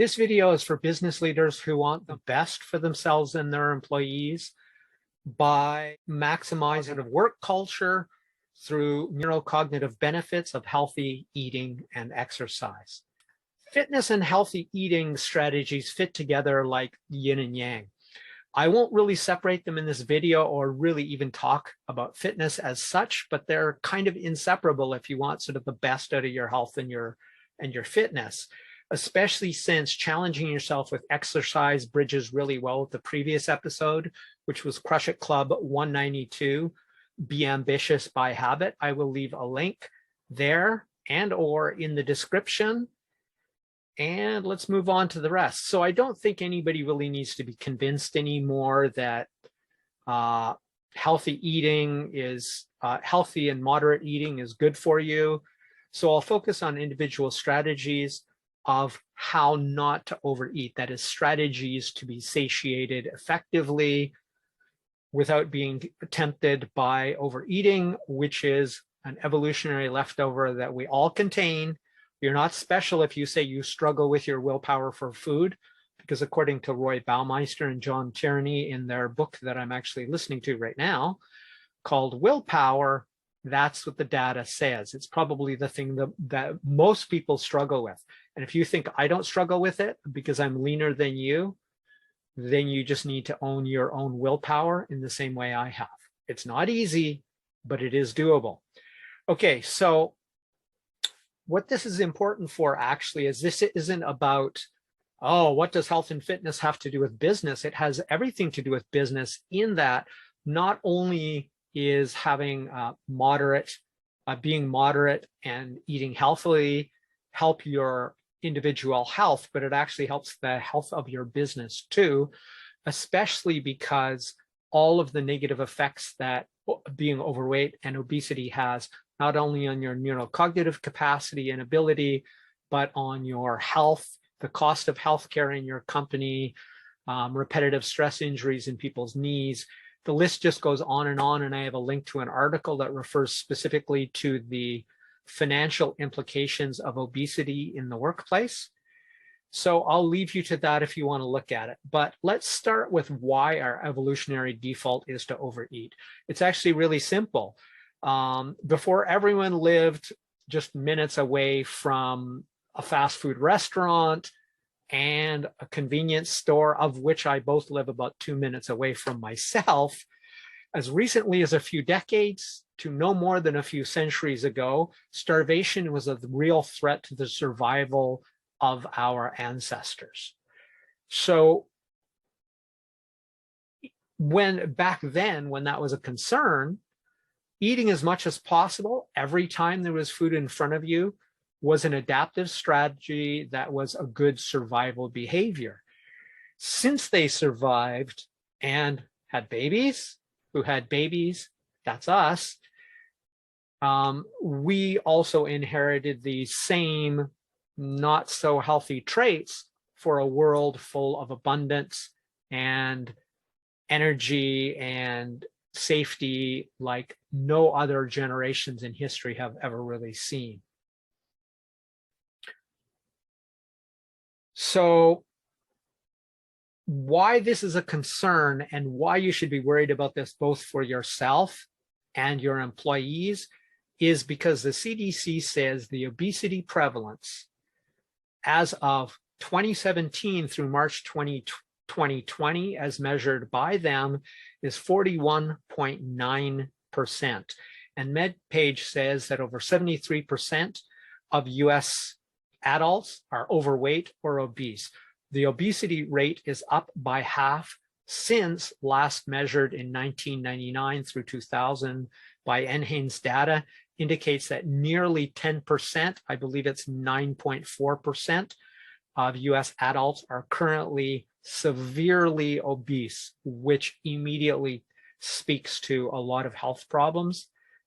This video is for business leaders who want the best for themselves and their employees by maximizing the work culture through neurocognitive benefits of healthy eating and exercise. Fitness and healthy eating strategies fit together like yin and yang. I won't really separate them in this video or really even talk about fitness as such, but they're kind of inseparable if you want sort of the best out of your health and your fitness, especially since challenging yourself with exercise bridges really well with the previous episode, which was Crush It Club 192, Be Ambitious by Habit. I will leave a link there and or in the description. And let's move on to the rest. So I don't think anybody really needs to be convinced anymore that healthy eating is healthy and moderate eating is good for you. So I'll focus on individual strategies of how not to overeat. That is, strategies to be satiated effectively without being tempted by overeating, which is an evolutionary leftover that we all contain. You're not special if you say you struggle with your willpower for food, because according to Roy Baumeister and John Tierney in their book that I'm actually listening to right now, called Willpower, that's what the data says. It's probably the thing that most people struggle with. And if you think I don't struggle with it because I'm leaner than you, then you just need to own your own willpower in the same way I have. It's not easy, but it is doable. Okay, so what this is important for actually is this isn't about, oh, what does health and fitness have to do with business? It has everything to do with business in that not only is having being moderate and eating healthily help your individual health, but it actually helps the health of your business too, especially because all of the negative effects that being overweight and obesity has, not only on your neurocognitive capacity and ability, but on your health, the cost of healthcare in your company, repetitive stress injuries in people's knees. The list just goes on, and I have a link to an article that refers specifically to the financial implications of obesity in the workplace. So I'll leave you to that if you want to look at it. But let's start with why our evolutionary default is to overeat. It's actually really simple. Before everyone lived just minutes away from a fast food restaurant and a convenience store, of which I both live about 2 minutes away from myself, as recently as a few decades to no more than a few centuries ago, starvation was a real threat to the survival of our ancestors. So back then, when that was a concern, eating as much as possible every time there was food in front of you was an adaptive strategy that was a good survival behavior. Since they survived and had babies, who had babies, that's us, we also inherited these same not so healthy traits for a world full of abundance and energy and safety like no other generations in history have ever really seen. So why this is a concern and why you should be worried about this both for yourself and your employees is because the CDC says the obesity prevalence as of 2017 through March 2020, as measured by them, is 41.9%. And MedPage says that over 73% of US adults are overweight or obese. The obesity rate is up by half since last measured in 1999 through 2000 by NHANES data, indicates that nearly 10%, I believe it's 9.4% of US adults are currently severely obese, which immediately speaks to a lot of health problems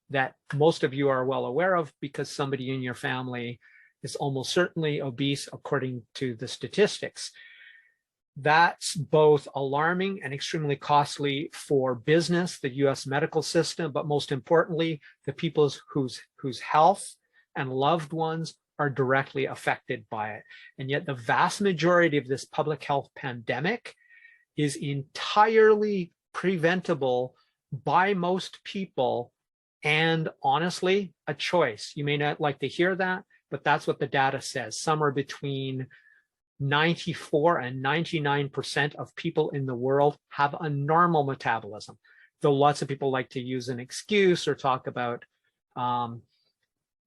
that most of you are well aware of because somebody in your family is almost certainly obese according to the statistics. That's both alarming and extremely costly for business, the US medical system, but most importantly, the people whose health and loved ones are directly affected by it. And yet the vast majority of this public health pandemic is entirely preventable by most people, and honestly, a choice. You may not like to hear that, but that's what the data says. Somewhere between 94 and 99% of people in the world have a normal metabolism. Though lots of people like to use an excuse or talk about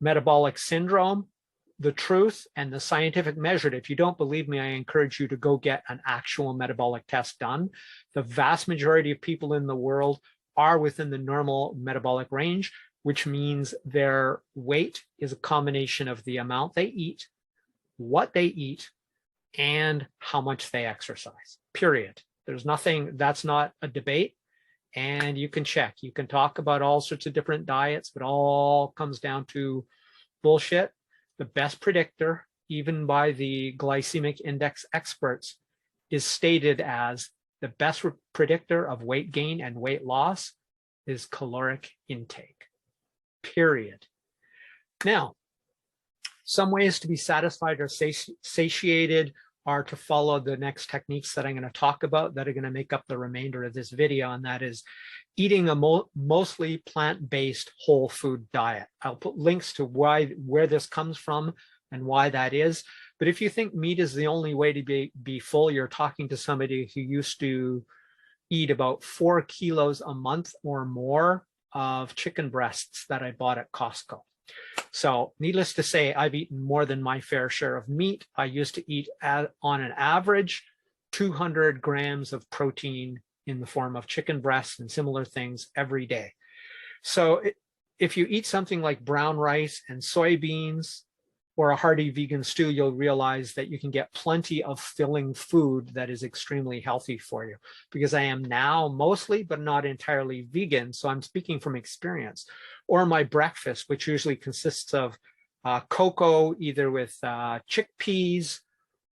metabolic syndrome, the truth and the scientific measure, if you don't believe me, I encourage you to go get an actual metabolic test done. The vast majority of people in the world are within the normal metabolic range, which means their weight is a combination of the amount they eat, what they eat, and how much they exercise, period. There's nothing, that's not a debate. And you can check, you can talk about all sorts of different diets, but all comes down to bullshit. The best predictor, even by the glycemic index experts, is stated as the best predictor of weight gain and weight loss is caloric intake, period. Now, some ways to be satisfied or satiated are to follow the next techniques that I'm going to talk about that are going to make up the remainder of this video, and that is eating a mostly plant-based whole food diet. I'll put links to where this comes from and why that is. But if you think meat is the only way to be full, you're talking to somebody who used to eat about 4 kilos a month or more of chicken breasts that I bought at Costco. So needless to say, I've eaten more than my fair share of meat. I used to eat on an average 200 grams of protein in the form of chicken breasts and similar things every day. So if you eat something like brown rice and soybeans or a hearty vegan stew, you'll realize that you can get plenty of filling food that is extremely healthy for you. Because I am now mostly, but not entirely vegan, so I'm speaking from experience. Or my breakfast, which usually consists of cocoa, either with chickpeas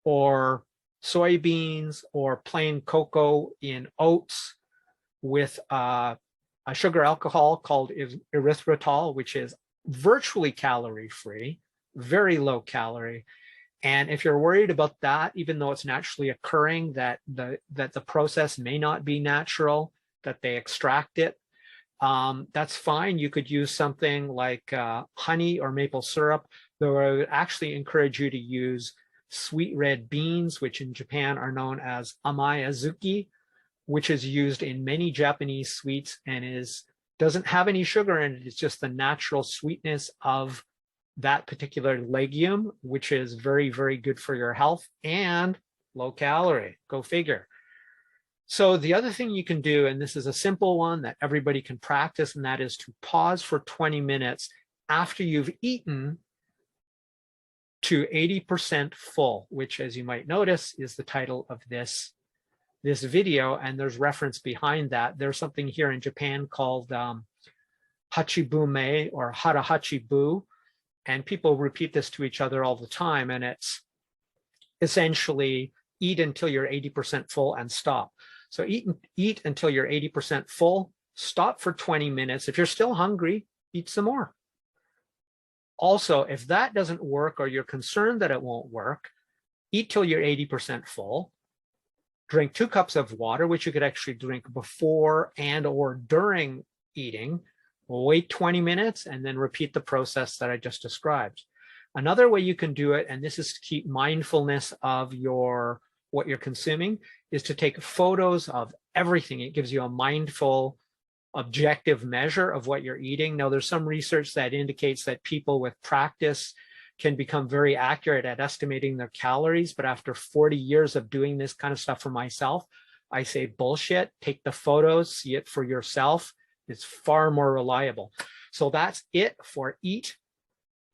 or soybeans, or plain cocoa in oats with a sugar alcohol called erythritol, which is virtually calorie-free, very low calorie. And if you're worried about that, even though it's naturally occurring, that the process may not be natural, that they extract it, that's fine. You could use something like honey or maple syrup, though I would actually encourage you to use sweet red beans, which in Japan are known as amayazuki, which is used in many Japanese sweets and doesn't have any sugar in it. It's just the natural sweetness of that particular legume, which is very, very good for your health and low calorie. Go figure. So the other thing you can do, and this is a simple one that everybody can practice, and that is to pause for 20 minutes after you've eaten to 80% full, which, as you might notice, is the title of this video, and there's reference behind that. There's something here in Japan called hachibume or harahachibu, and people repeat this to each other all the time, and it's essentially eat until you're 80% full and stop. So eat until you're 80% full, stop for 20 minutes. If you're still hungry, eat some more. Also, if that doesn't work or you're concerned that it won't work, eat till you're 80% full, drink 2 cups of water, which you could actually drink before and or during eating, wait 20 minutes, and then repeat the process that I just described. Another way you can do it, and this is to keep mindfulness of what you're consuming, is to take photos of everything. It gives you a mindful, objective measure of what you're eating. Now, there's some research that indicates that people with practice can become very accurate at estimating their calories, but after 40 years of doing this kind of stuff for myself, I say bullshit. Take the photos, see it for yourself. It's far more reliable. So that's it for eat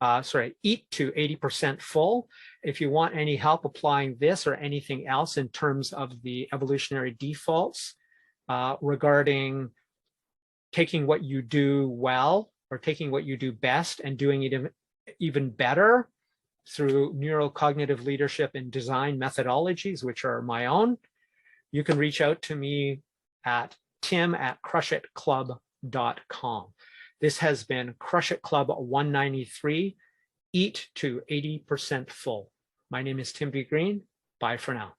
to 80% full. If you want any help applying this or anything else in terms of the evolutionary defaults regarding taking what you do well or taking what you do best and doing it even better through neuro-cognitive leadership and design methodologies, which are my own, you can reach out to me at tim@crushitclub.com. This has been Crush It Club 193. eat to 80% full. My name is Tim B. Green. Bye for now.